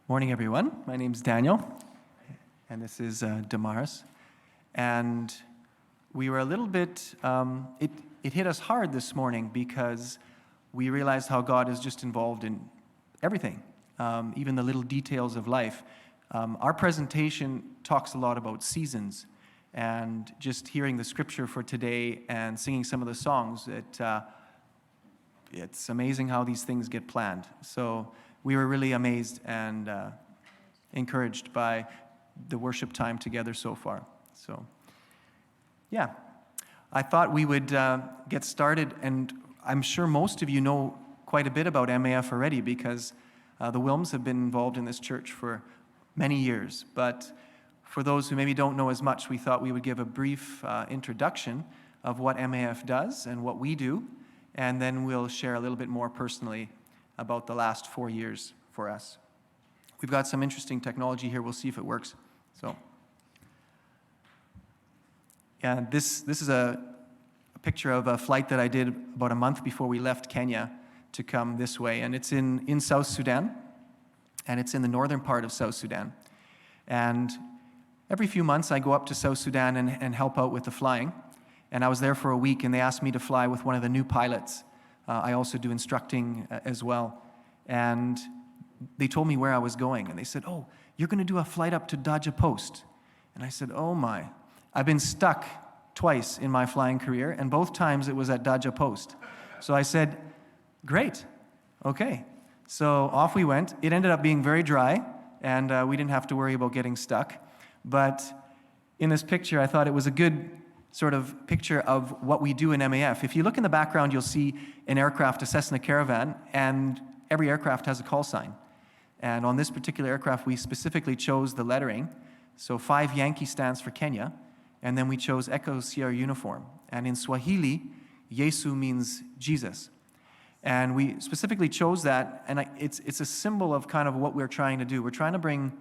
Morning, everyone. My name's Daniel, and this is Damaris. And we were a little bit, it hit us hard this morning because we realized how God is just involved in everything, even the little details of life. Our presentation talks a lot about seasons, and just hearing the scripture for today and singing some of the songs, it's amazing how these things get planned. So we were really amazed and encouraged by the worship time together so far. So, yeah, I thought we would get started, and I'm sure most of you know quite a bit about MAF already because the Wilms have been involved in this church for many years. But for those who maybe don't know as much, we thought we would give a brief introduction of what MAF does and what we do, and then we'll share a little bit more personally about the last 4 years for us. We've got some interesting technology here. We'll see if it works. So, yeah, this is a picture of a flight that I did about a month before we left Kenya to come this way. And it's in South Sudan, and it's in the northern part of South Sudan. And every few months I go up to South Sudan and help out with the flying. And I was there for a week, and they asked me to fly with one of the new pilots. I also do instructing as well. And they told me where I was going. And they said, "Oh, you're going to do a flight up to Daja Post." And I said, "Oh my." I've been stuck twice in my flying career, and both times it was at Daja Post. So I said, "Great, okay." So off we went. It ended up being very dry, and we didn't have to worry about getting stuck. But in this picture, I thought it was a good sort of picture of what we do in MAF. If you look in the background, you'll see an aircraft, a Cessna Caravan, and every aircraft has a call sign. And on this particular aircraft, we specifically chose the lettering. So 5 Yankee stands for Kenya, and then we chose Echo Sierra Uniform. And in Swahili, Yesu means Jesus. And we specifically chose that, and it's a symbol of kind of what we're trying to do. We're trying to bring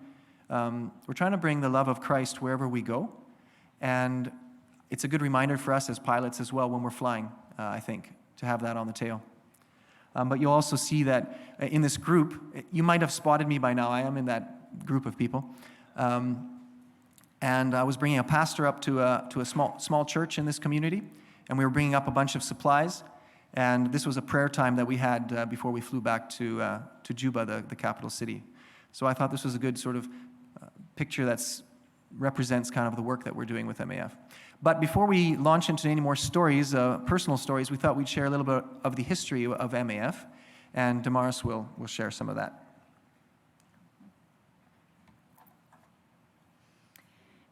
the love of Christ wherever we go, and it's a good reminder for us as pilots as well when we're flying, I think, to have that on the tail. But you'll also see that in this group, you might have spotted me by now. I am in that group of people. And I was bringing a pastor up to a small church in this community, and we were bringing up a bunch of supplies. And this was a prayer time that we had before we flew back to Juba, the capital city. So I thought this was a good sort of picture that represents kind of the work that we're doing with MAF. But before we launch into any more stories, personal stories, we thought we'd share a little bit of the history of MAF, and Damaris will share some of that.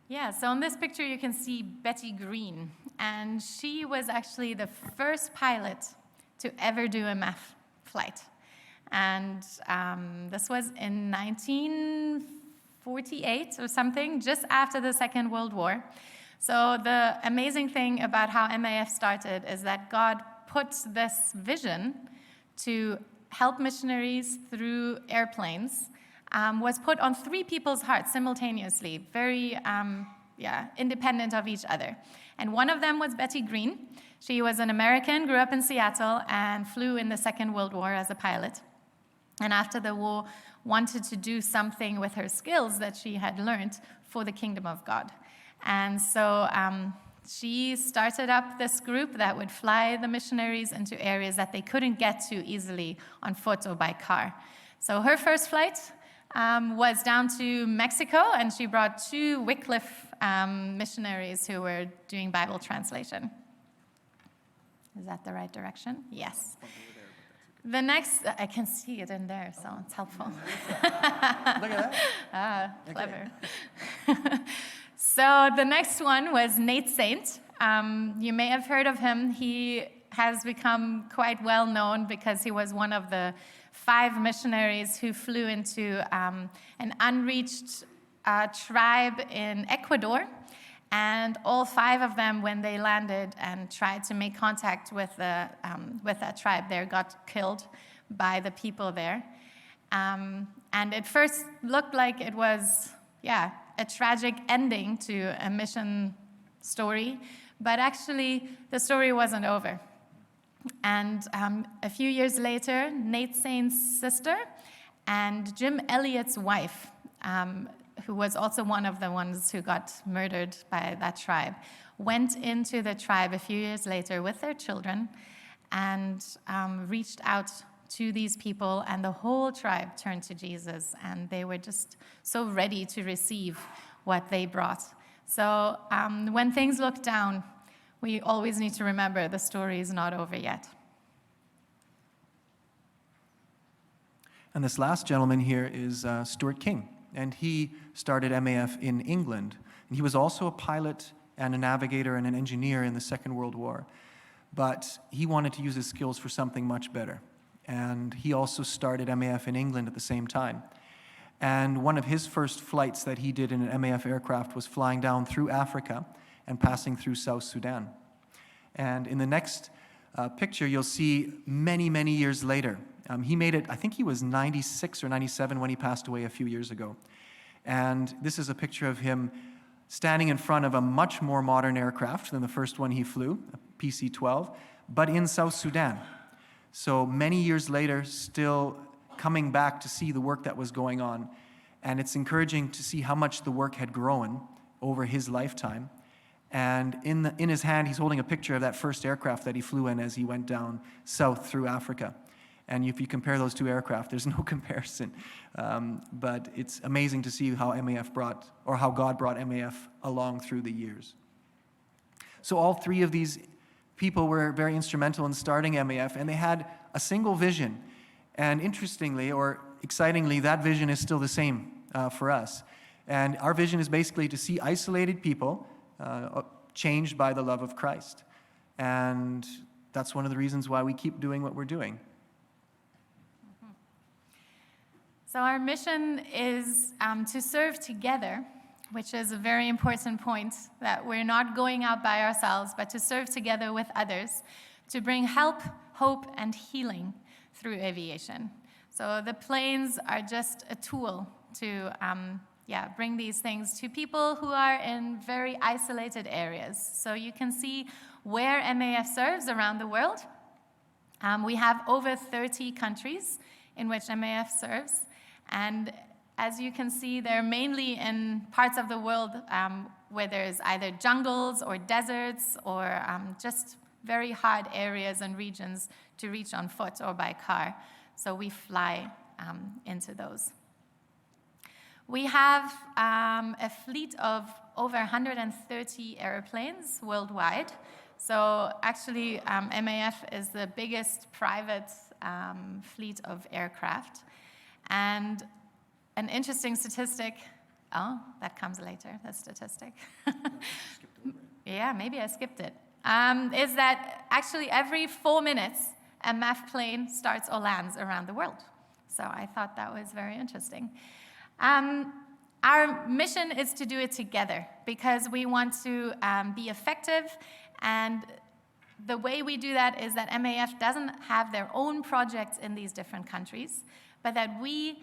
Yeah, so in this picture you can see Betty Green, and she was actually the first pilot to ever do a MAF flight. And this was in 1948 or something, just after the Second World War. So the amazing thing about how MAF started is that God put this vision to help missionaries through airplanes was put on 3 people's hearts simultaneously, very independent of each other. And one of them was Betty Green. She was an American, grew up in Seattle, and flew in the Second World War as a pilot. And after the war, wanted to do something with her skills that she had learned for the kingdom of God. And so she started up this group that would fly the missionaries into areas that they couldn't get to easily on foot or by car. So her first flight was down to Mexico, and she brought 2 Wycliffe missionaries who were doing Bible translation. Is that the right direction? Yes. The next, I can see it in there, so it's helpful. Look at that. Clever. So the next one was Nate Saint. You may have heard of him. He has become quite well known because he was one of the 5 missionaries who flew into an unreached tribe in Ecuador. And all 5 of them, when they landed and tried to make contact with that tribe there, got killed by the people there. And it first looked like it was, a tragic ending to a mission story, but actually the story wasn't over. And a few years later, Nate Saint's sister And Jim Elliot's wife, who was also one of the ones who got murdered by that tribe, went into the tribe a few years later with their children and reached out to these people, and the whole tribe turned to Jesus, and they were just so ready to receive what they brought. So when things look down, we always need to remember the story is not over yet. And this last gentleman here is Stuart King, and he started MAF in England. And he was also a pilot and a navigator and an engineer in the Second World War. But he wanted to use his skills for something much better. And he also started MAF in England at the same time. And one of his first flights that he did in an MAF aircraft was flying down through Africa and passing through South Sudan. And in the next picture, you'll see many, many years later. He made it, I think he was 96 or 97 when he passed away a few years ago. And this is a picture of him standing in front of a much more modern aircraft than the first one he flew, a PC-12, but in South Sudan. So many years later, still coming back to see the work that was going on. And it's encouraging to see how much the work had grown over his lifetime. And in his hand, he's holding a picture of that first aircraft that he flew in as he went down south through Africa. And if you compare those two aircraft, there's no comparison. But it's amazing to see how how God brought MAF along through the years. So all three of these people were very instrumental in starting MAF, and they had a single vision. And interestingly, or excitingly, that vision is still the same for us. And our vision is basically to see isolated people changed by the love of Christ. And that's one of the reasons why we keep doing what we're doing. So our mission is to serve together, which is a very important point, that we're not going out by ourselves, but to serve together with others, to bring help, hope, and healing through aviation. So the planes are just a tool to bring these things to people who are in very isolated areas. So you can see where MAF serves around the world. We have over 30 countries in which MAF serves. And as you can see, they're mainly in parts of the world where there's either jungles or deserts or just very hard areas and regions to reach on foot or by car. So we fly into those. We have a fleet of over 130 airplanes worldwide. So actually, MAF is the biggest private fleet of aircraft. And an interesting statistic, that comes later, that statistic. Yeah, maybe I skipped it. Is that actually every 4 minutes, a MAF plane starts or lands around the world. So I thought that was very interesting. Our mission is to do it together because we want to be effective, and the way we do that is that MAF doesn't have their own projects in these different countries, but that we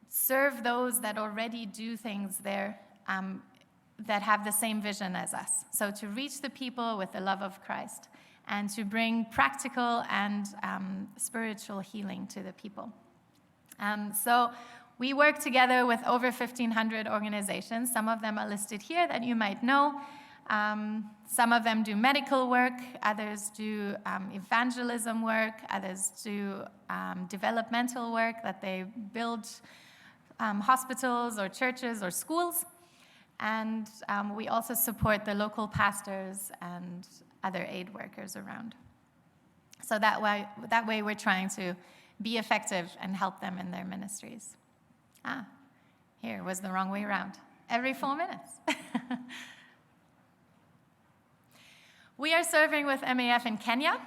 serve those that already do things there that have the same vision as us. So to reach the people with the love of Christ and to bring practical and spiritual healing to the people. So we work together with over 1,500 organizations. Some of them are listed here that you might know. Some of them do medical work, others do evangelism work, others do developmental work, that they build hospitals or churches or schools. And we also support the local pastors and other aid workers around. So that way we're trying to be effective and help them in their ministries. Here was the wrong way around. Every 4 minutes. We are serving with MAF in Kenya.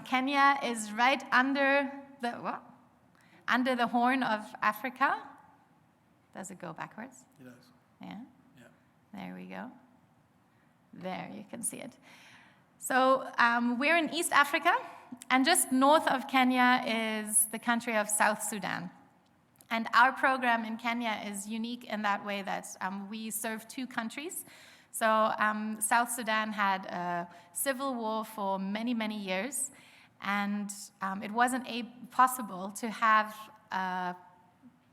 Kenya is right under the Horn of Africa. Does it go backwards? It does. Yeah? Yeah. There we go. There, you can see it. So we're in East Africa, and just north of Kenya is the country of South Sudan. And our program in Kenya is unique in that way that we serve two countries. So South Sudan had a civil war for many, many years, and it wasn't possible to have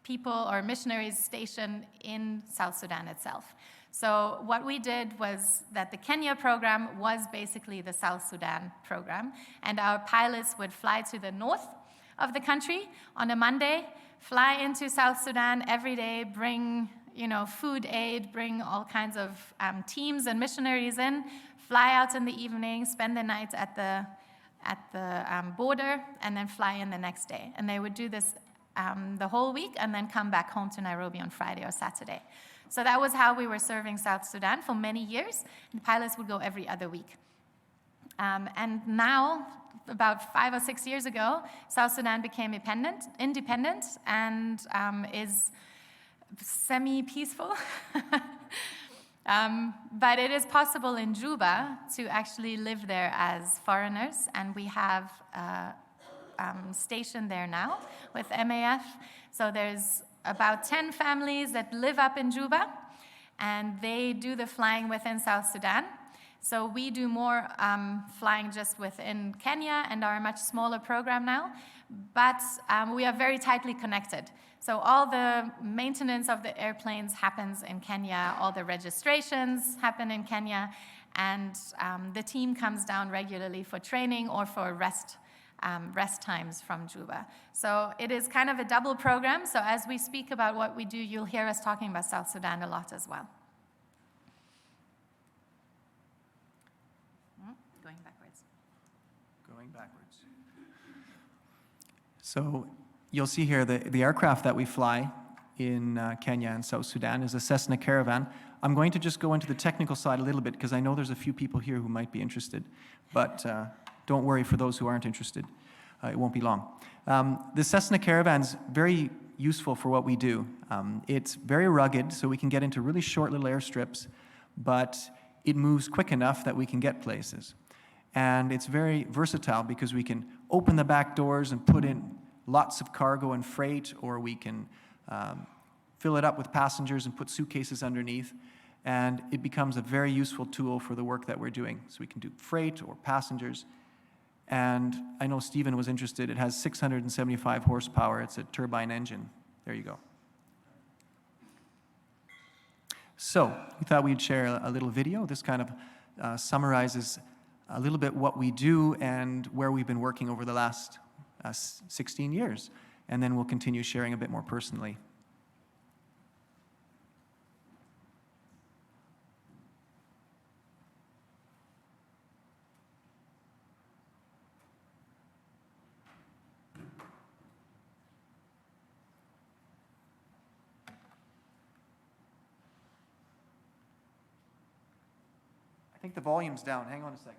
people or missionaries stationed in South Sudan itself. So what we did was that the Kenya program was basically the South Sudan program, and our pilots would fly to the north of the country on a Monday, fly into South Sudan every day, bring food aid, bring all kinds of teams and missionaries in, fly out in the evening, spend the night at the border, and then fly in the next day. And they would do this the whole week and then come back home to Nairobi on Friday or Saturday. So that was how we were serving South Sudan for many years. The pilots would go every other week. And now, about 5 or 6 years ago, South Sudan became independent and is semi-peaceful. But it is possible in Juba to actually live there as foreigners, and we have stationed there now with MAF. So there's about 10 families that live up in Juba, and they do the flying within South Sudan. So we do more flying just within Kenya and are a much smaller program now, but we are very tightly connected. So all the maintenance of the airplanes happens in Kenya, all the registrations happen in Kenya, and the team comes down regularly for training or for rest times from Juba. So it is kind of a double program, so as we speak about what we do, you'll hear us talking about South Sudan a lot as well. Going backwards. Going backwards. So you'll see here the aircraft that we fly in Kenya and South Sudan is a Cessna Caravan. I'm going to just go into the technical side a little bit because I know there's a few people here who might be interested, but don't worry for those who aren't interested. It won't be long. The Cessna Caravan's very useful for what we do. It's very rugged, so we can get into really short little airstrips, but it moves quick enough that we can get places. And it's very versatile because we can open the back doors and put in lots of cargo and freight, or we can fill it up with passengers and put suitcases underneath. And it becomes a very useful tool for the work that we're doing. So we can do freight or passengers. And I know Stephen was interested. It has 675 horsepower. It's a turbine engine. There you go. So we thought we'd share a little video. This kind of summarizes a little bit what we do and where we've been working over the last 16 years. And then we'll continue sharing a bit more personally. I think the volume's down. Hang on a second.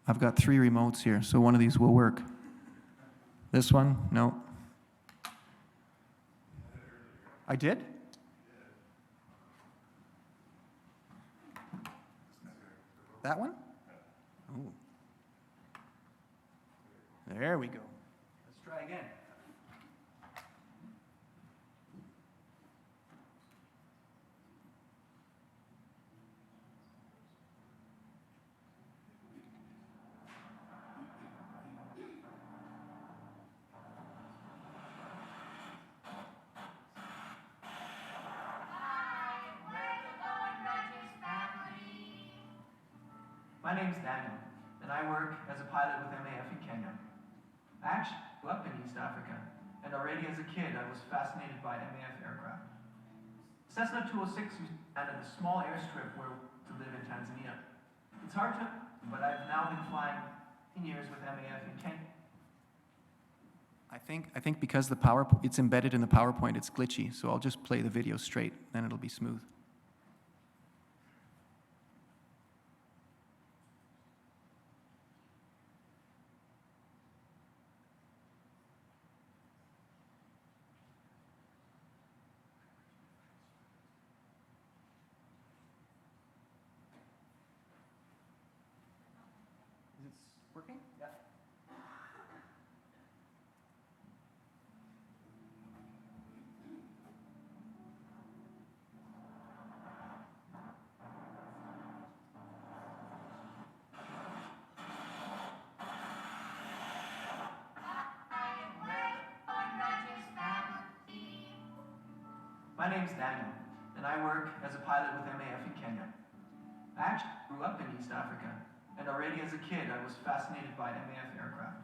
I've got 3 remotes here, so one of these will work. This one? No. I did? That one? Ooh. There we go. Let's try again. My name's Daniel, and I work as a pilot with MAF in Kenya. I actually grew up in East Africa, and already as a kid I was fascinated by MAF aircraft. Cessna 206 used to land at a small airstrip where we used to live in Tanzania. It's hard to, but I've now been flying 10 years with MAF in Kenya. I think because it's embedded in the PowerPoint, it's glitchy, so I'll just play the video straight, then it'll be smooth. working? Yeah. My name's Daniel, and I work as a pilot with MAF in Kenya. I actually grew up in East Africa, and already as a kid I was fascinated by MAF aircraft.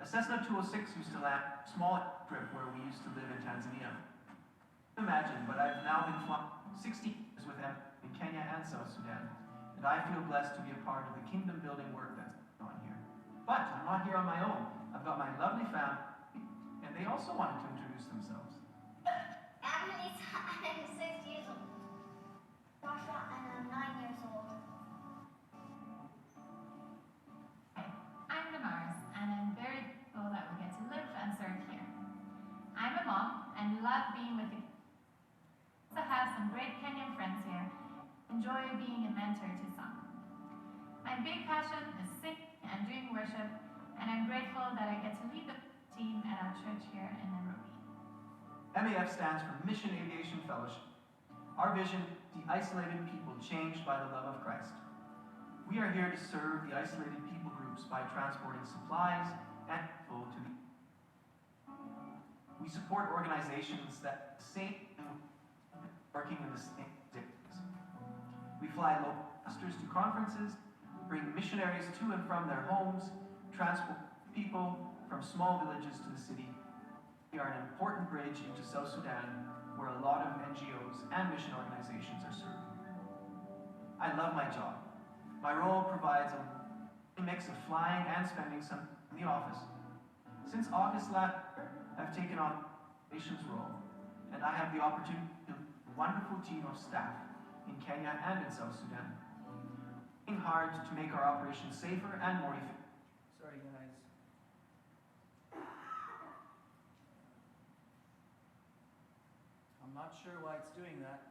A Cessna 206 used to land a small trip where we used to live in Tanzania. Imagine, but I've now been flying 60 years with MAF in Kenya and South Sudan, and I feel blessed to be a part of the kingdom building work that's going on here. But I'm not here on my own. I've got my lovely family, and they also wanted to introduce themselves. I'm 6 years old. Joshua, and I'm 9 years old. I'm Damaris, and I'm very grateful that we get to live and serve here. I'm a mom and love being with the kids. I also have some great Kenyan friends here. Enjoy being a mentor to some. My big passion is singing and doing worship, and I'm grateful that I get to lead the team at our church here in Nairobi. MAF stands for Mission Aviation Fellowship. Our vision, the isolated people changed by the love of Christ. We are here to serve the isolated people groups by transporting supplies and people to the. We support organizations that working in the same areas. We fly local pastors to conferences, bring missionaries to and from their homes, transport people from small villages to the city. We are an important bridge into South Sudan, where a lot of NGOs and mission organizations are served. I love my job. My role provides a mix of flying and spending some in the office. Since August last year, I've taken on the nation's role, and I have the opportunity to lead a wonderful team of staff in Kenya and in South Sudan, working hard to make our operations safer and more efficient. Sorry, guys. I'm not sure why it's doing that.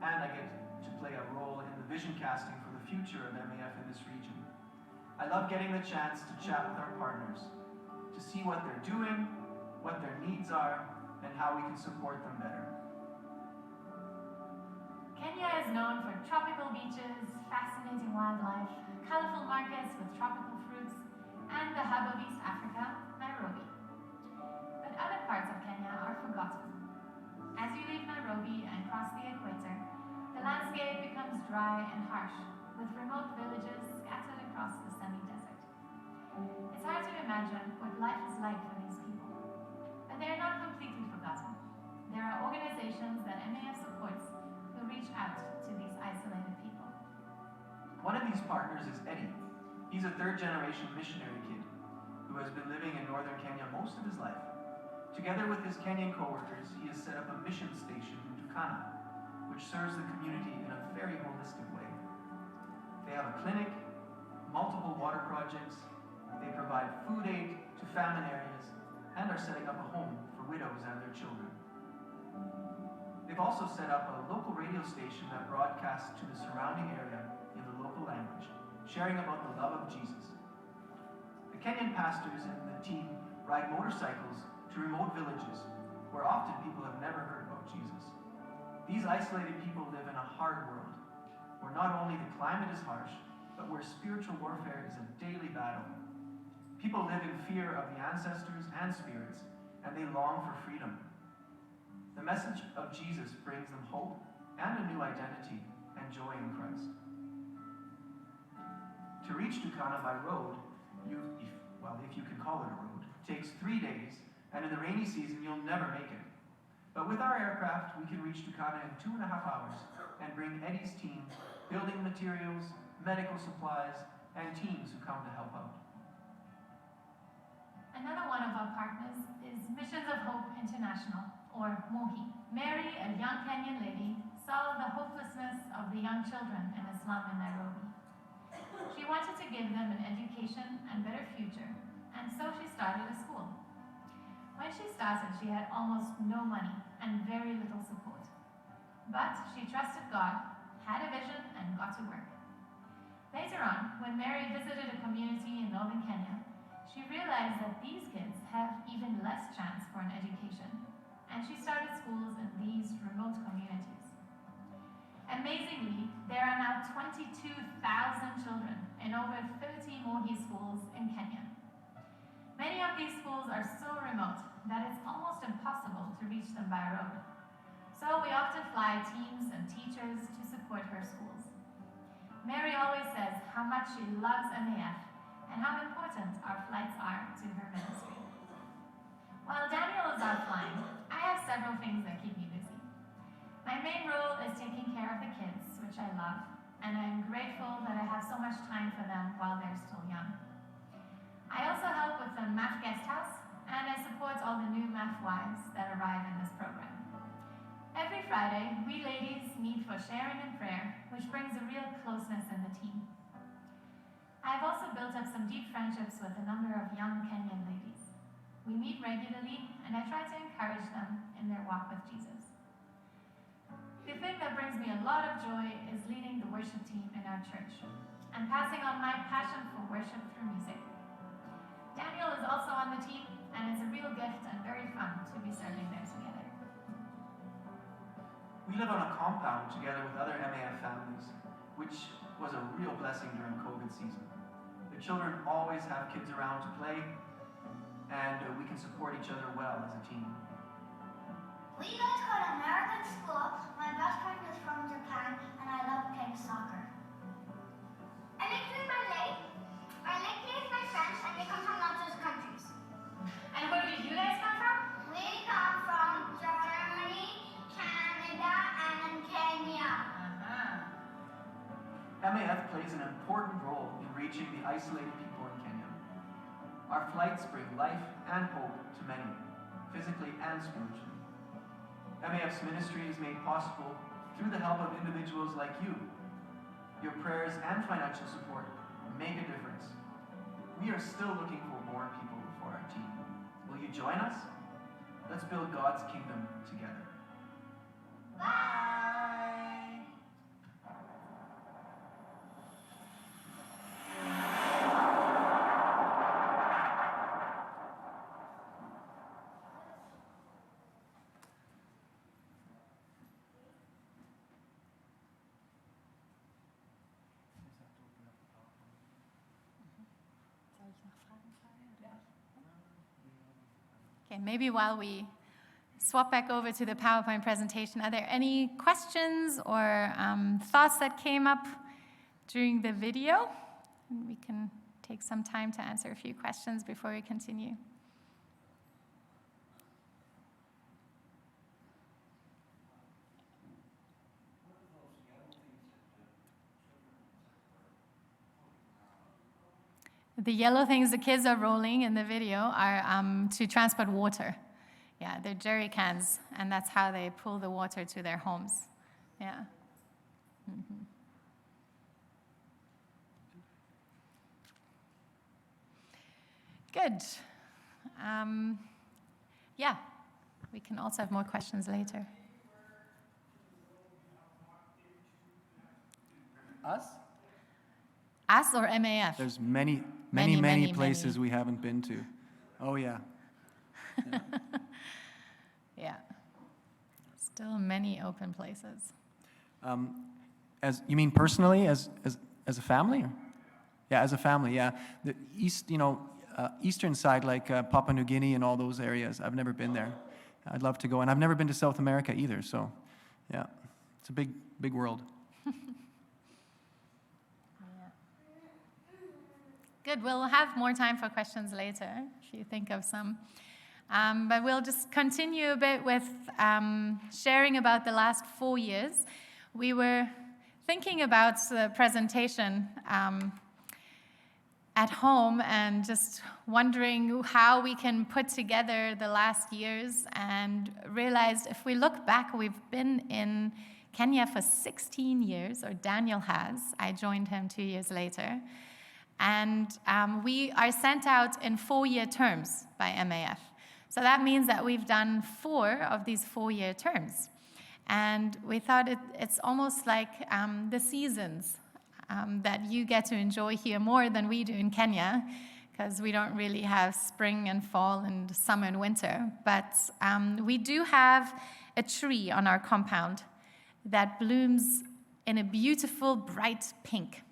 And I get to play a role in the vision casting for the future of MAF in this region. I love getting the chance to chat with our partners, to see what they're doing, what their needs are, and how we can support them better. Kenya is known for tropical beaches, fascinating wildlife, colorful markets with tropical fruits, and the hub of East Africa, Nairobi. But other parts of Kenya are forgotten. As you leave Nairobi and cross the equator, the landscape becomes dry and harsh, with remote villages scattered across the semi-desert. It's hard to imagine what life is like for these people. But they are not completely forgotten. There are organizations that MAF supports who reach out to these isolated people. One of these partners is Eddie. He's a third-generation missionary kid who has been living in northern Kenya most of his life. Together with his Kenyan co-workers, he has set up a mission station in Turkana, which serves the community in a very holistic way. They have a clinic, multiple water projects, they provide food aid to famine areas, and are setting up a home for widows and their children. They've also set up a local radio station that broadcasts to the surrounding area in the local language, sharing about the love of Jesus. The Kenyan pastors and the team ride motorcycles to remote villages where often people have never heard about Jesus. These isolated people live in a hard world, where not only the climate is harsh, but where spiritual warfare is a daily battle. People live in fear of the ancestors and spirits, and they long for freedom. The message of Jesus brings them hope and a new identity and joy in Christ. To reach Turkana by road, if you can call it a road, takes 3 days, and in the rainy season, you'll never make it. But with our aircraft, we can reach Turkana in 2.5 hours and bring Eddie's team building materials, medical supplies, and teams who come to help out. Another one of our partners is Missions of Hope International, or MOHI. Mary, a young Kenyan lady, saw the hopelessness of the young children in a slum in Nairobi. She wanted to give them an education and better future, and so she started a school. When she started, she had almost no money and very little support. But she trusted God, had a vision, out to work. Later on, when Mary visited a community in northern Kenya, she realized that these kids have even less chance for an education, and she started schools in these remote communities. Amazingly, there are now 22,000 children in over 30 Mohi schools in Kenya. Many of these schools are so remote that it's almost impossible to reach them by road. So we often fly teams and teachers to support her schools. Mary always says how much she loves MAF and how important our flights are to her ministry. While Daniel is out flying, I have several things that keep me busy. My main role is taking care of the kids, which I love, and I'm grateful that I have so much time for them while they're still young. I also help with the Maf guest house, and I support all the new Maf wives that arrive in this program. Every Friday, we ladies meet for sharing and prayer, which brings a real closeness in the team. I've also built up some deep friendships with a number of young Kenyan ladies. We meet regularly, and I try to encourage them in their walk with Jesus. The thing that brings me a lot of joy is leading the worship team in our church and passing on my passion for worship through music. Daniel is also on the team, and it's a real gift and very fun to be serving there together. We live on a compound together with other MAF families, which was a real blessing during COVID season. The children always have kids around to play, and we can support each other well as a team. We go to an American school. My best friend is from Japan, and I love playing soccer. I like to my lake. I like to with my friends, and they come from lots of countries. And where do you guys come from? We come from Germany, Canada, and Kenya. MAF plays an important role in reaching the isolated people in Kenya. Our flights bring life and hope to many, physically and spiritually. MAF's ministry is made possible through the help of individuals like you. Your prayers and financial support make a difference. We are still looking for more people for our team. Will you join us? Let's build God's kingdom together. Bye! Okay, maybe while we swap back over to the PowerPoint presentation, are there any questions or thoughts that came up during the video? And we can take some time to answer a few questions before we continue. The yellow things the kids are rolling in the video are to transport water. Yeah, they're jerry cans, and that's how they pull the water to their homes. Yeah. Mm-hmm. Good. Yeah, we can also have more questions later. Us? Us or MAF? There's many places we haven't been to. Oh, yeah. Yeah. Still many open places. As you mean personally, as a family? Yeah, as a family. Yeah, the eastern side, like Papua New Guinea and all those areas. I've never been there. I'd love to go, and I've never been to South America either. So, yeah, it's a big world. Good. We'll have more time for questions later if you think of some. But we'll just continue a bit with sharing about the last 4 years. We were thinking about the presentation at home and just wondering how we can put together the last years, and realized if we look back, we've been in Kenya for 16 years, or Daniel has. I joined him 2 years later. And we are sent out in 4-year terms by MAF. So that means that we've done 4 of these 4-year terms. And we thought it's almost like the seasons that you get to enjoy here more than we do in Kenya, because we don't really have spring and fall and summer and winter. But we do have a tree on our compound that blooms in a beautiful, bright pink.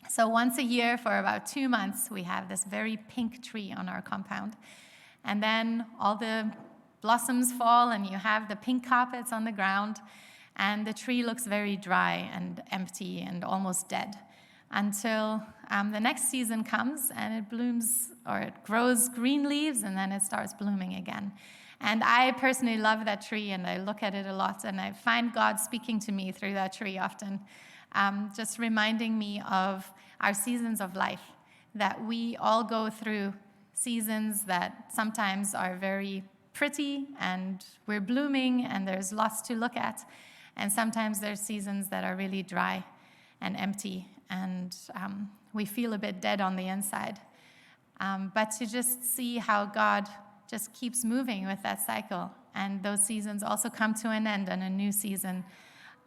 So once a year for about 2 months, we have this very pink tree on our compound. And then all the blossoms fall and you have the pink carpets on the ground, and the tree looks very dry and empty and almost dead until the next season comes and it blooms, or it grows green leaves, and then it starts blooming again. And I personally love that tree, and I look at it a lot, and I find God speaking to me through that tree often, just reminding me of our seasons of life, that we all go through seasons that sometimes are very pretty and we're blooming and there's lots to look at, and sometimes there's seasons that are really dry and empty, and we feel a bit dead on the inside. But to just see how God just keeps moving with that cycle, and those seasons also come to an end, and a new season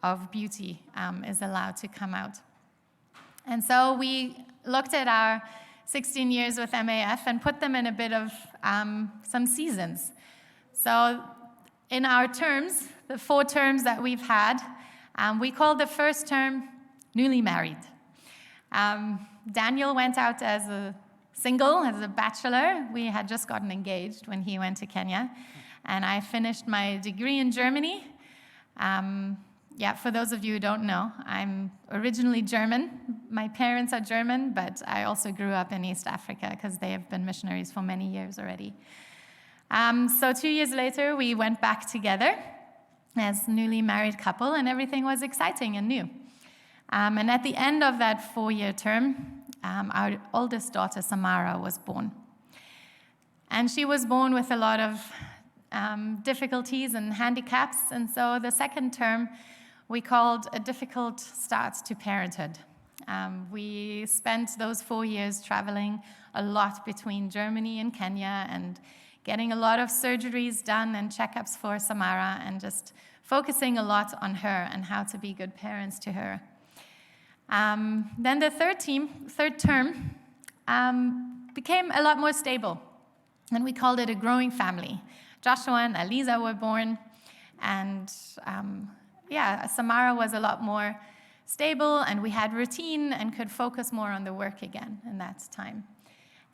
of beauty is allowed to come out. And so we looked at our 16 years with MAF and put them in a bit of some seasons. So in our terms, the 4 terms that we've had, we called the first term newly married. Daniel went out as a single, as a bachelor. We had just gotten engaged when he went to Kenya. And I finished my degree in Germany. For those of you who don't know, I'm originally German. My parents are German, but I also grew up in East Africa because they have been missionaries for many years already. So 2 years later, we went back together as a newly married couple, and everything was exciting and new. And at the end of that 4-year term, our oldest daughter, Samara, was born. And she was born with a lot of difficulties and handicaps, and so the second term we called a difficult start to parenthood. We spent those 4 years traveling a lot between Germany and Kenya and getting a lot of surgeries done and checkups for Samara, and just focusing a lot on her and how to be good parents to her. Then the third term became a lot more stable, and we called it a growing family. Joshua and Aliza were born, and Samara was a lot more stable, and we had routine and could focus more on the work again in that time.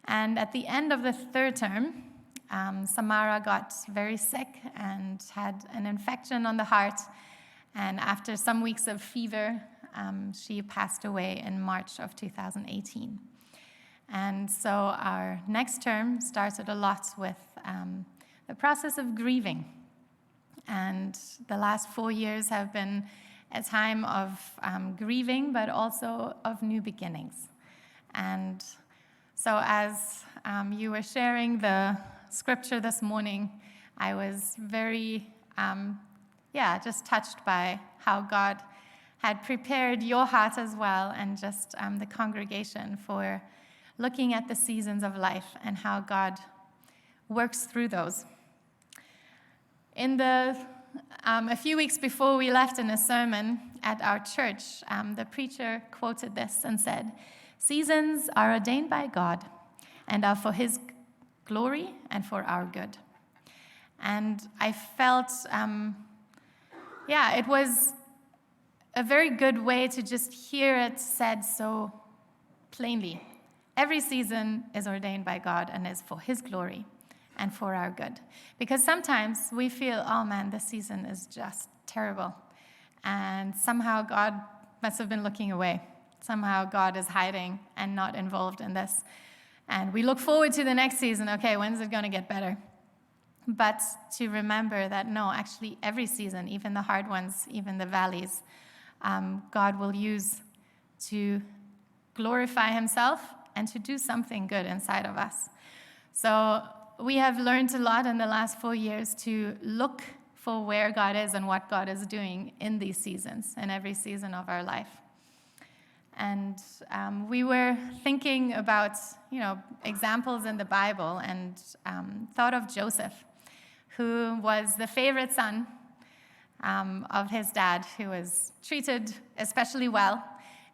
And at the end of the third term, Samara got very sick and had an infection on the heart, and after some weeks of fever, she passed away in March of 2018. And so our next term started a lot with the process of grieving. And the last 4 years have been a time of grieving, but also of new beginnings. And so as you were sharing the scripture this morning, I was very, just touched by how God had prepared your heart as well, and just the congregation for looking at the seasons of life and how God works through those. In a few weeks before we left, in a sermon at our church, the preacher quoted this and said, "Seasons are ordained by God and are for His glory and for our good." And I felt, it was a very good way to just hear it said so plainly. Every season is ordained by God and is for His glory and for our good. Because sometimes we feel, oh man, this season is just terrible. And somehow God must have been looking away. Somehow God is hiding and not involved in this. And we look forward to the next season. Okay, when's it going to get better? But to remember that, no, actually every season, even the hard ones, even the valleys, God will use to glorify Himself and to do something good inside of us. So we have learned a lot in the last 4 years to look for where God is and what God is doing in these seasons, in every season of our life. And we were thinking about, examples in the Bible, and thought of Joseph, who was the favorite son of his dad, who was treated especially well.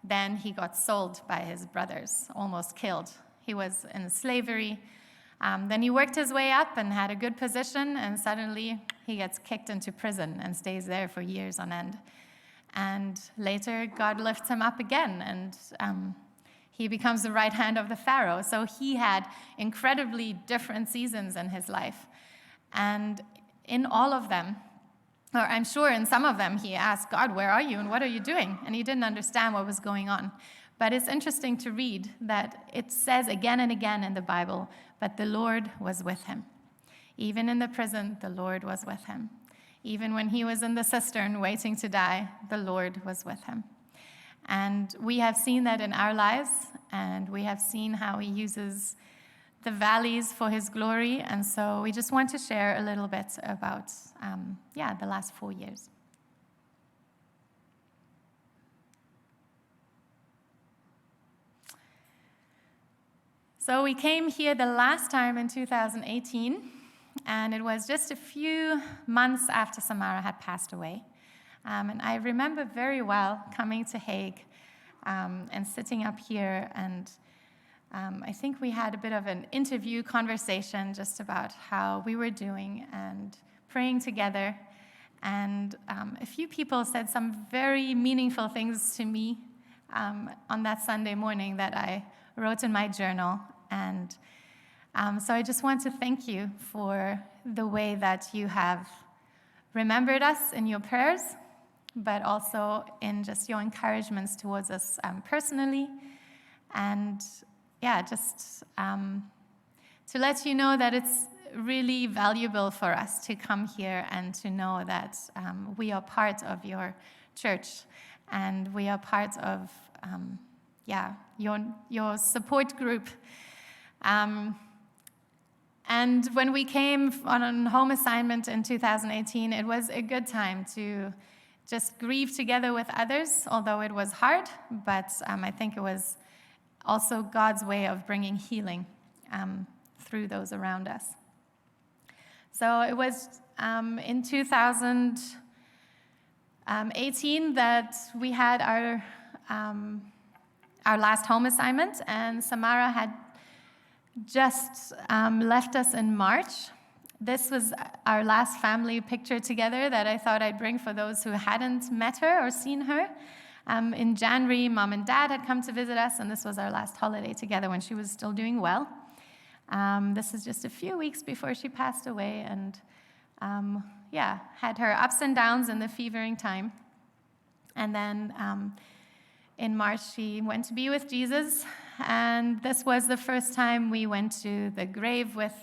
Then he got sold by his brothers, almost killed. He was in slavery. Then he worked his way up and had a good position, and suddenly he gets kicked into prison and stays there for years on end. And later, God lifts him up again, and he becomes the right hand of the Pharaoh. So he had incredibly different seasons in his life. And in all of them, or I'm sure in some of them, he asked, God, where are you and what are you doing? And he didn't understand what was going on. But it's interesting to read that it says again and again in the Bible, but the Lord was with him. Even in the prison, the Lord was with him. Even when he was in the cistern waiting to die, the Lord was with him. And we have seen that in our lives, and we have seen how he uses the valleys for his glory. And so we just want to share a little bit about, the last 4 years. So we came here the last time in 2018, and it was just a few months after Samara had passed away. And I remember very well coming to Hague and sitting up here, and I think we had a bit of an interview conversation just about how we were doing and praying together. And a few people said some very meaningful things to me on that Sunday morning that I wrote in my journal. And so I just want to thank you for the way that you have remembered us in your prayers, but also in just your encouragements towards us personally. And just to let you know that it's really valuable for us to come here and to know that we are part of your church, and we are part of your support group. And when we came on a home assignment in 2018, it was a good time to just grieve together with others, although it was hard, but I think it was also God's way of bringing healing through those around us. So it was in 2018 that we had our last home assignment, and Samara had just left us in March. This was our last family picture together that I thought I'd bring for those who hadn't met her or seen her. In January, Mom and Dad had come to visit us, and this was our last holiday together when she was still doing well. This is just a few weeks before she passed away, and had her ups and downs in the fevering time. And then in March, she went to be with Jesus, and this was the first time we went to the grave with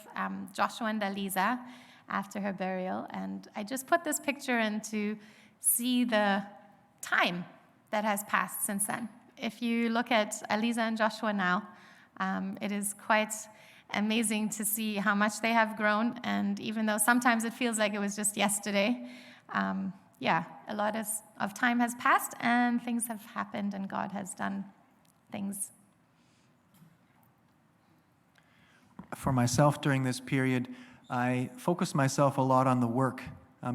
Joshua and Aliza after her burial. And I just put this picture in to see the time that has passed since then. If you look at Aliza and Joshua now, it is quite amazing to see how much they have grown. And even though sometimes it feels like it was just yesterday, a lot of time has passed and things have happened and God has done things. For myself during this period, I focused myself a lot on the work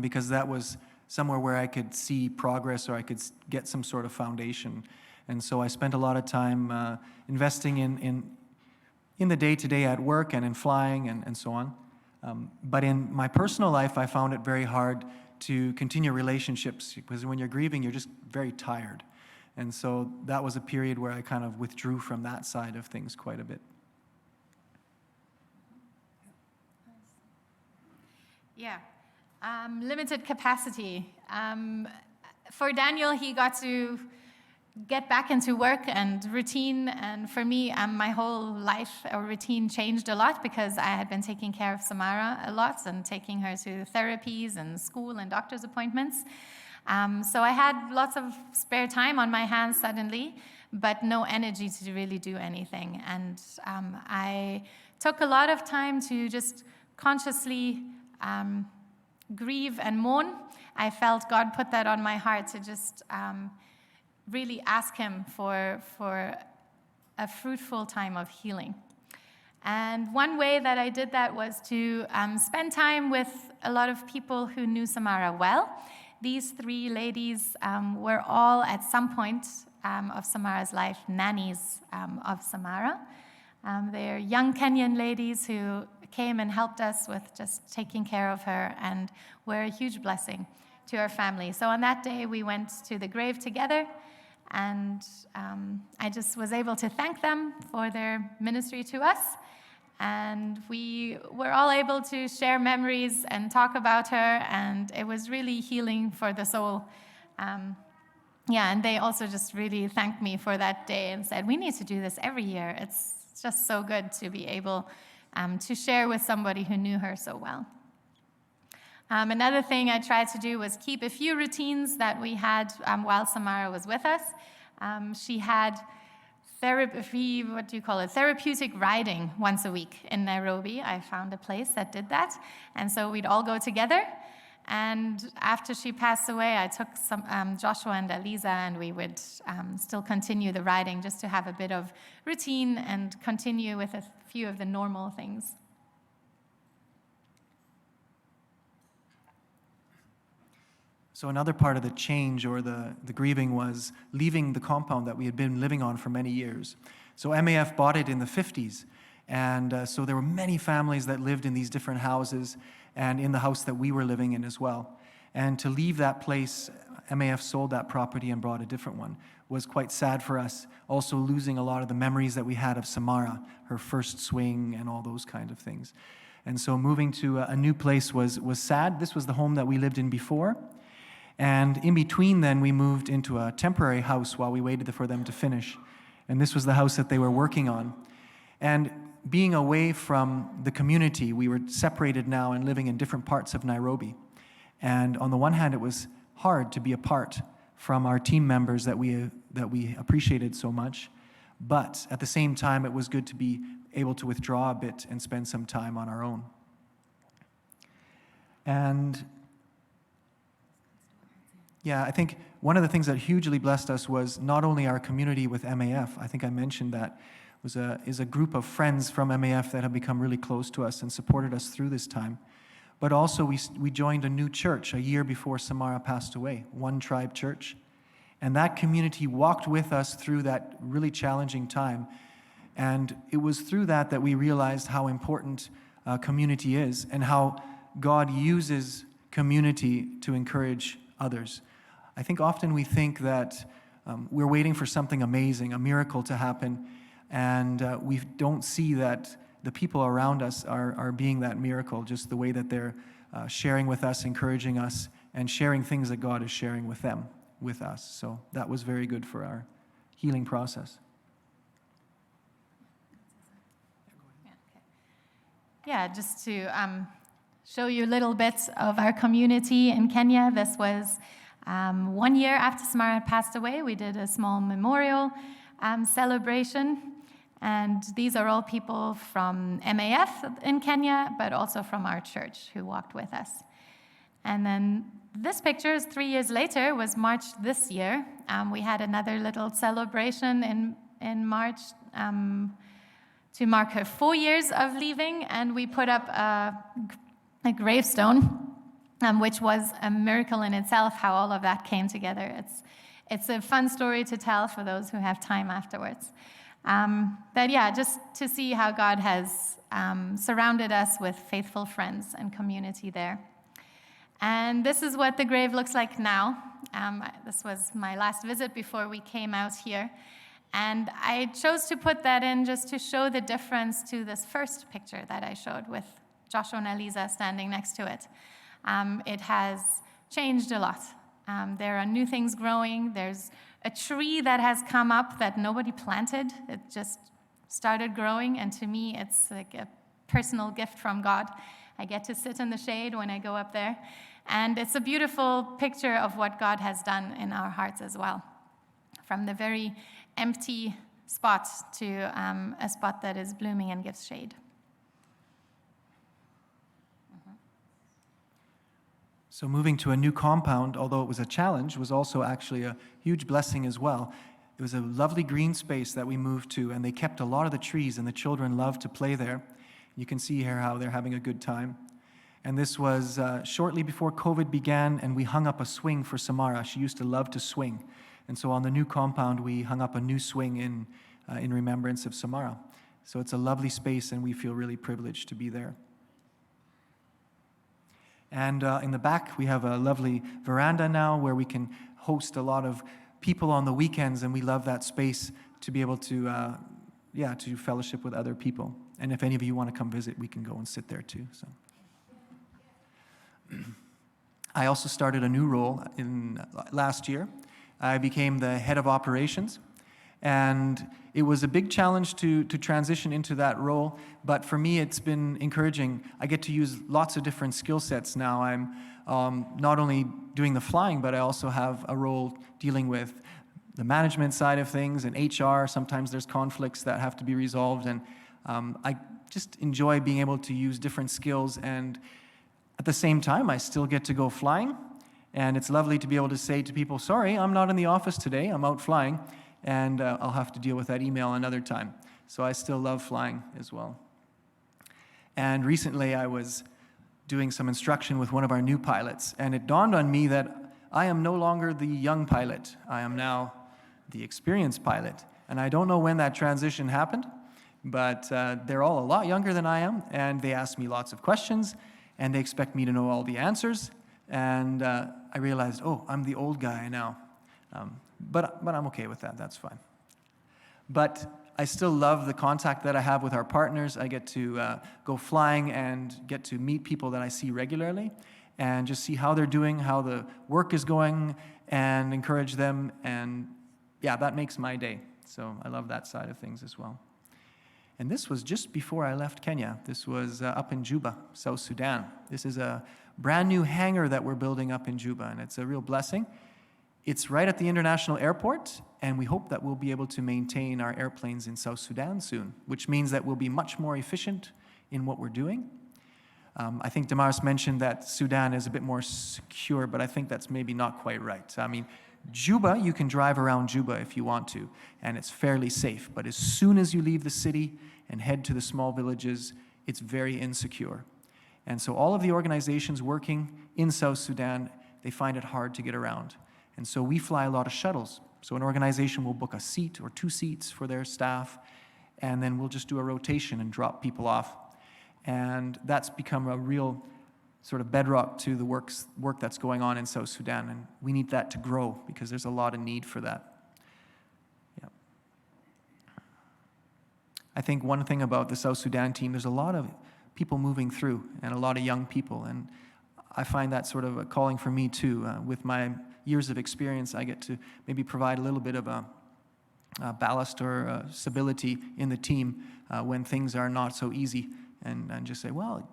because that was somewhere where I could see progress or I could get some sort of foundation. And so I spent a lot of time investing in the day-to-day at work and in flying and so on. But in my personal life, I found it very hard to continue relationships because when you're grieving, you're just very tired. And so that was a period where I kind of withdrew from that side of things quite a bit. Yeah, limited capacity. For Daniel, he got to get back into work and routine, and for me, my whole life or routine changed a lot because I had been taking care of Samara a lot and taking her to therapies and school and doctor's appointments. So I had lots of spare time on my hands suddenly, but no energy to really do anything. And I took a lot of time to just consciously grieve and mourn. I felt God put that on my heart to just really ask him for a fruitful time of healing. And one way that I did that was to spend time with a lot of people who knew Samara well. these three ladies were all at some point of Samara's life nannies of Samara. They're young Kenyan ladies who came and helped us with just taking care of her and were a huge blessing to our family. So on that day, we went to the grave together, and I just was able to thank them for their ministry to us. And we were all able to share memories and talk about her, and it was really healing for the soul. And they also just really thanked me for that day and said, we need to do this every year. It's just so good to be able to share with somebody who knew her so well. Another thing I tried to do was keep a few routines that we had while Samara was with us. She had therapeutic riding once a week in Nairobi. I found a place that did that. And so we'd all go together. And after she passed away, I took Joshua and Aliza, and we would still continue the riding just to have a bit of routine and continue with a few of the normal things. So another part of the change or the grieving was leaving the compound that we had been living on for many years. So MAF bought it in the 50s, and so there were many families that lived in these different houses and in the house that we were living in as well. And to leave that place, MAF sold that property and bought a different one, was quite sad for us, also losing a lot of the memories that we had of Samara, her first swing and all those kind of things. And so moving to a new place was sad. This was the home that we lived in before. And in between then, we moved into a temporary house while we waited for them to finish. And this was the house that they were working on. And being away from the community, we were separated now and living in different parts of Nairobi. And on the one hand, it was hard to be apart from our team members that we appreciated so much. But at the same time, it was good to be able to withdraw a bit and spend some time on our own. And yeah, I think one of the things that hugely blessed us was not only our community with MAF, I think I mentioned that, is a group of friends from MAF that have become really close to us and supported us through this time. But also we joined a new church a year before Samara passed away, One Tribe Church. And that community walked with us through that really challenging time. And it was through that we realized how important community is and how God uses community to encourage others. I think often we think that we're waiting for something amazing, a miracle to happen, and we don't see that the people around us are being that miracle, just the way that they're sharing with us, encouraging us, and sharing things that God is sharing with them, with us. So that was very good for our healing process. Yeah, just to show you a little bit of our community in Kenya. This was 1 year after Samara had passed away. We did a small memorial celebration. And these are all people from MAF in Kenya, but also from our church who walked with us. And then this picture is 3 years later, was March this year. We had another little celebration in March to mark her 4 years of leaving, and we put up a gravestone, which was a miracle in itself, how all of that came together. It's a fun story to tell for those who have time afterwards. But yeah, just to see how God has surrounded us with faithful friends and community there. And this is what the grave looks like now. This was my last visit before we came out here. And I chose to put that in just to show the difference to this first picture that I showed with Joshua and Aliza standing next to it. It has changed a lot. There are new things growing. There's a tree that has come up that nobody planted. It just started growing, and to me, it's like a personal gift from God. I get to sit in the shade when I go up there, and it's a beautiful picture of what God has done in our hearts as well. From the very empty spot to a spot that is blooming and gives shade. So moving to a new compound, although it was a challenge, was also actually a huge blessing as well. It was a lovely green space that we moved to, and they kept a lot of the trees, and the children loved to play there. You can see here how they're having a good time. And this was shortly before COVID began, and we hung up a swing for Samara. She used to love to swing. And so on the new compound, we hung up a new swing in remembrance of Samara. So it's a lovely space, and we feel really privileged to be there. And in the back, we have a lovely veranda now where we can host a lot of people on the weekends, and we love that space to be able to, to fellowship with other people. And if any of you want to come visit, we can go and sit there too. So, I also started a new role last year. I became the head of operations, and it was a big challenge to transition into that role, but for me it's been encouraging. I get to use lots of different skill sets now. I'm not only doing the flying, but I also have a role dealing with the management side of things and HR. Sometimes there's conflicts that have to be resolved, and I just enjoy being able to use different skills, and at the same time I still get to go flying, and it's lovely to be able to say to people, sorry, I'm not in the office today, I'm out flying, and I'll have to deal with that email another time. So I still love flying as well. And recently I was doing some instruction with one of our new pilots, and it dawned on me that I am no longer the young pilot. I am now the experienced pilot. And I don't know when that transition happened, but they're all a lot younger than I am, and they ask me lots of questions, and they expect me to know all the answers. And I realized, oh, I'm the old guy now. But I'm okay with that, that's fine. But I still love the contact that I have with our partners. I get to go flying and get to meet people that I see regularly and just see how they're doing, how the work is going, and encourage them. And yeah, that makes my day. So I love that side of things as well. And this was just before I left Kenya. This was up in Juba, South Sudan. This is a brand new hangar that we're building up in Juba, and it's a real blessing. It's right at the international airport, and we hope that we'll be able to maintain our airplanes in South Sudan soon, which means that we'll be much more efficient in what we're doing. I think Damaris mentioned that Sudan is a bit more secure, but I think that's maybe not quite right. I mean, Juba, you can drive around Juba if you want to, and it's fairly safe. But as soon as you leave the city and head to the small villages, it's very insecure. And so all of the organizations working in South Sudan, they find it hard to get around. And so we fly a lot of shuttles. So an organization will book a seat or 2 seats for their staff, and then we'll just do a rotation and drop people off. And that's become a real sort of bedrock to the work that's going on in South Sudan, and we need that to grow because there's a lot of need for that. Yeah. I think one thing about the South Sudan team, there's a lot of people moving through and a lot of young people, and I find that sort of a calling for me too. With my years of experience, I get to maybe provide a little bit of a ballast or stability in the team when things are not so easy, and just say, well,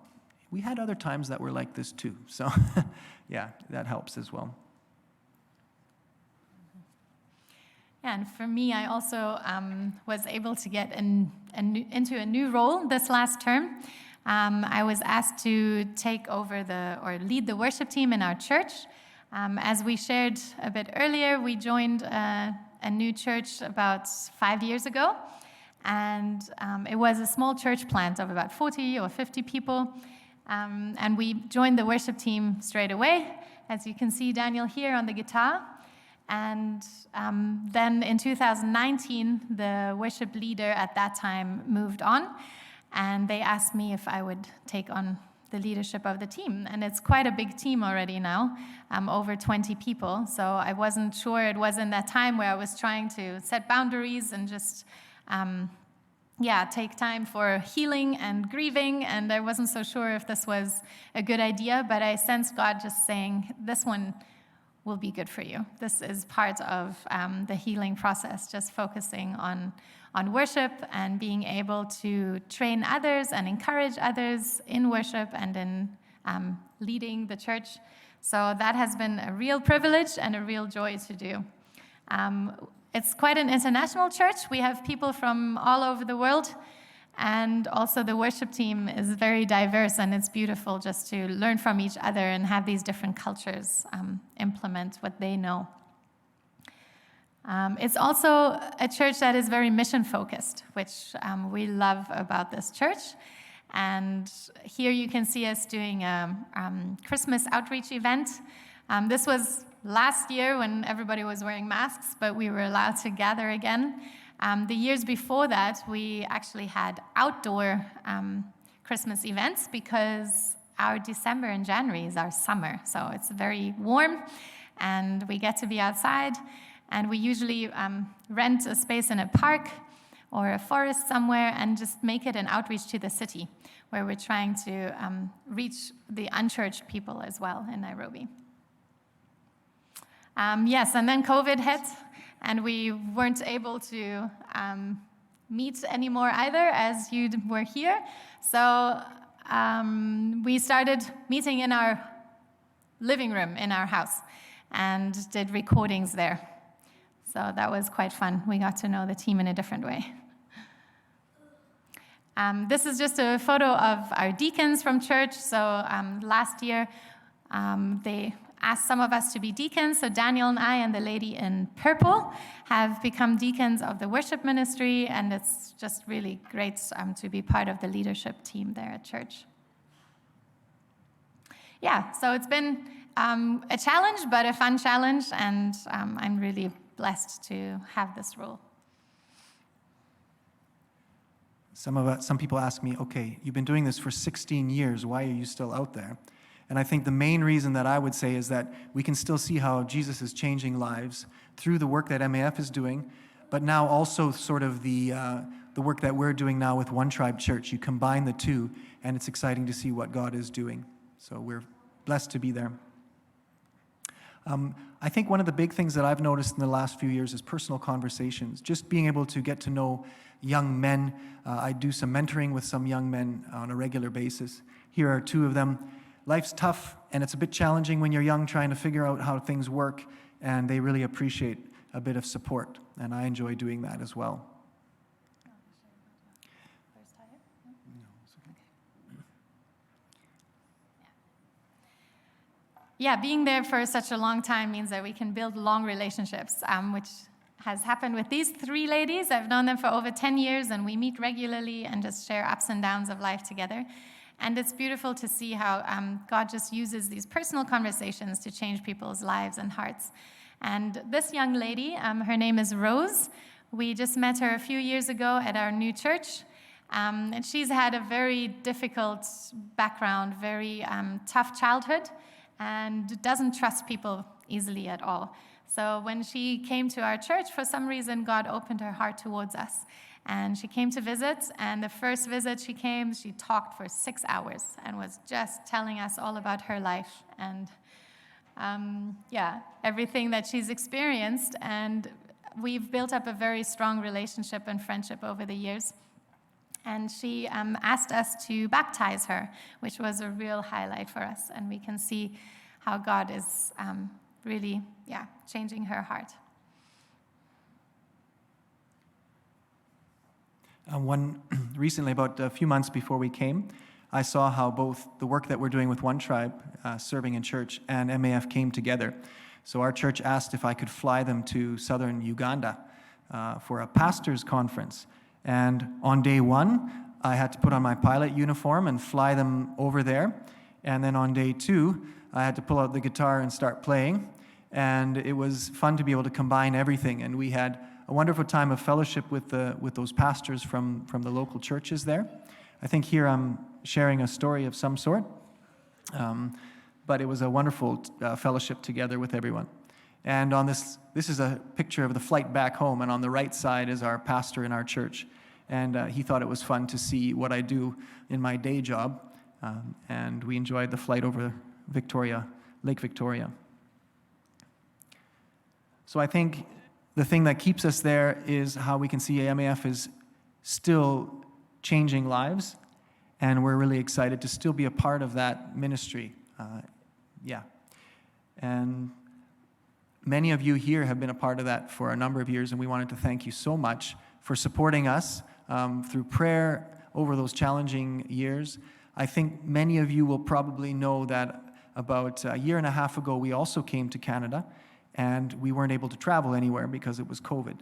we had other times that were like this too. So yeah, that helps as well. Yeah, and for me, I also was able to get into a new role this last term. I was asked to take over lead the worship team in our church. As we shared a bit earlier, we joined a new church about 5 years ago. And it was a small church plant of about 40 or 50 people. And we joined the worship team straight away. As you can see, Daniel here on the guitar. And then in 2019, the worship leader at that time moved on. And they asked me if I would take on the leadership of the team. And it's quite a big team already now, over 20 people. So I wasn't sure. It was in that time where I was trying to set boundaries and just take time for healing and grieving, and I wasn't so sure if this was a good idea, but I sensed God just saying, this one will be good for you. This is part of the healing process, just focusing on worship and being able to train others and encourage others in worship and in leading the church. So that has been a real privilege and a real joy to do. It's quite an international church. We have people from all over the world, and also the worship team is very diverse, and it's beautiful just to learn from each other and have these different cultures implement what they know. It's also a church that is very mission-focused, which we love about this church. And here you can see us doing a Christmas outreach event. This was last year when everybody was wearing masks, but we were allowed to gather again. The years before that, we actually had outdoor Christmas events because our December and January is our summer, so it's very warm and we get to be outside, and we usually rent a space in a park or a forest somewhere and just make it an outreach to the city where we're trying to reach the unchurched people as well in Nairobi. Yes, and then COVID hit and we weren't able to meet anymore either as you were here. So we started meeting in our living room in our house and did recordings there. So that was quite fun. We got to know the team in a different way. This is just a photo of our deacons from church. So last year, they asked some of us to be deacons. So Daniel and I and the lady in purple have become deacons of the worship ministry, and it's just really great to be part of the leadership team there at church. Yeah, so it's been a challenge, but a fun challenge, and I'm really blessed to have this role. Some people ask me, okay, you've been doing this for 16 years, why are you still out there? And I think the main reason that I would say is that we can still see how Jesus is changing lives through the work that MAF is doing, but now also sort of the work that we're doing now with One Tribe Church. You combine the two, and it's exciting to see what God is doing. So we're blessed to be there. I think one of the big things that I've noticed in the last few years is personal conversations, just being able to get to know young men. I do some mentoring with some young men on a regular basis. Here are two of them. Life's tough, and it's a bit challenging when you're young trying to figure out how things work, and they really appreciate a bit of support, and I enjoy doing that as well. Yeah, being there for such a long time means that we can build long relationships, which has happened with these three ladies. I've known them for over 10 years, and we meet regularly and just share ups and downs of life together. And it's beautiful to see how God just uses these personal conversations to change people's lives and hearts. And this young lady, her name is Rose. We just met her a few years ago at our new church. And she's had a very difficult background, very tough childhood, and doesn't trust people easily at all. So when she came to our church, for some reason, God opened her heart towards us. And she came to visit, and the first visit she came, she talked for 6 hours and was just telling us all about her life and, everything that she's experienced. And we've built up a very strong relationship and friendship over the years. And she asked us to baptize her, which was a real highlight for us. And we can see how God is really, changing her heart. Recently, about a few months before we came, I saw how both the work that we're doing with One Tribe, serving in church, and MAF came together. So our church asked if I could fly them to southern Uganda for a pastor's conference. And on day one, I had to put on my pilot uniform and fly them over there. And then on day two, I had to pull out the guitar and start playing. And it was fun to be able to combine everything. And we had a wonderful time of fellowship with those pastors from the local churches there. I think here I'm sharing a story of some sort, but it was a wonderful fellowship together with everyone. And on this is a picture of the flight back home, and on the right side is our pastor in our church. And he thought it was fun to see what I do in my day job, and we enjoyed the flight over Lake Victoria. So I think the thing that keeps us there is how we can see MAF is still changing lives, and we're really excited to still be a part of that ministry. And many of you here have been a part of that for a number of years, and we wanted to thank you so much for supporting us through prayer over those challenging years. I think many of you will probably know that about a year and a half ago, we also came to Canada, and we weren't able to travel anywhere because it was COVID.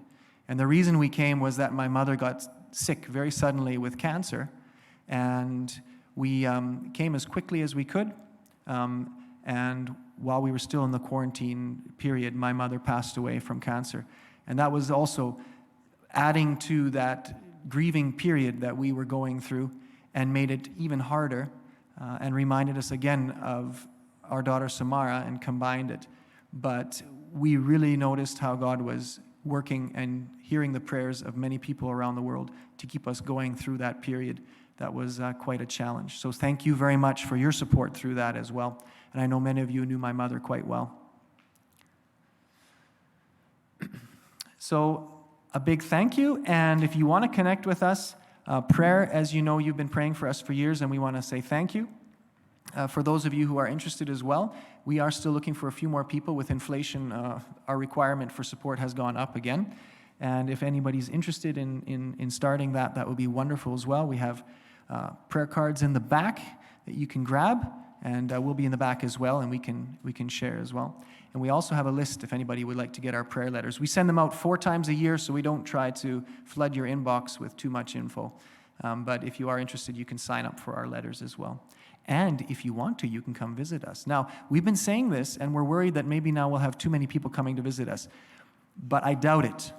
And the reason we came was that my mother got sick very suddenly with cancer, And we came as quickly as we could. And while we were still in the quarantine period, my mother passed away from cancer. And that was also adding to that grieving period that we were going through and made it even harder and reminded us again of our daughter Samara and combined it. But we really noticed how God was working and hearing the prayers of many people around the world to keep us going through that period. That was quite a challenge. So thank you very much for your support through that as well. And I know many of you knew my mother quite well. So a big thank you. And if you want to connect with us, prayer, as you know, you've been praying for us for years, and we want to say thank you. For those of you who are interested as well, we are still looking for a few more people. With inflation, our requirement for support has gone up again. And if anybody's interested in starting that, that would be wonderful as well. We have prayer cards in the back that you can grab, and we'll be in the back as well, and we can share as well. And we also have a list if anybody would like to get our prayer letters. We send them out 4 times a year, so we don't try to flood your inbox with too much info. But if you are interested, you can sign up for our letters as well. And if you want to, you can come visit us. Now, we've been saying this, and we're worried that maybe now we'll have too many people coming to visit us. But I doubt it,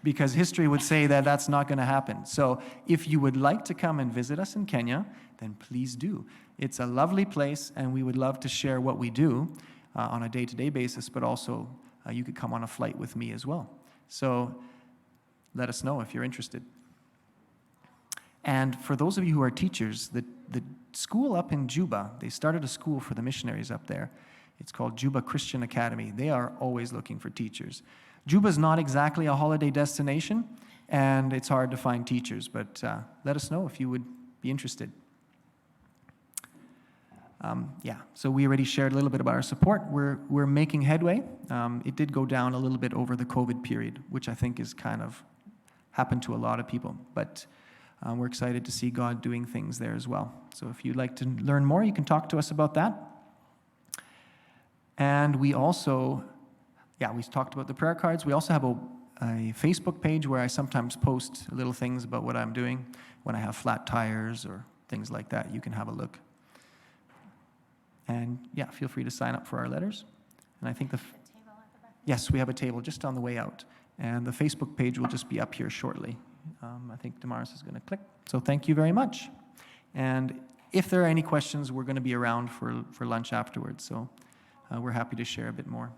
because history would say that that's not going to happen. So if you would like to come and visit us in Kenya, then please do. It's a lovely place, and we would love to share what we do on a day-to-day basis, but also you could come on a flight with me as well. So let us know if you're interested. And for those of you who are teachers, the school up in Juba, they started a school for the missionaries up there. It's called Juba Christian Academy. They are always looking for teachers. Juba is not exactly a holiday destination, and it's hard to find teachers, but let us know if you would be interested. So we already shared a little bit about our support. We're making headway. It did go down a little bit over the COVID period, which I think is kind of happened to a lot of people, but we're excited to see God doing things there as well. So if you'd like to learn more, you can talk to us about that. And we also, we talked about the prayer cards. We also have a Facebook page where I sometimes post little things about what I'm doing. When I have flat tires or things like that, you can have a look. And feel free to sign up for our letters. And I think yes, we have a table just on the way out. And the Facebook page will just be up here shortly. I think Damaris is going to click. So thank you very much. And if there are any questions, we're going to be around for lunch afterwards. So we're happy to share a bit more.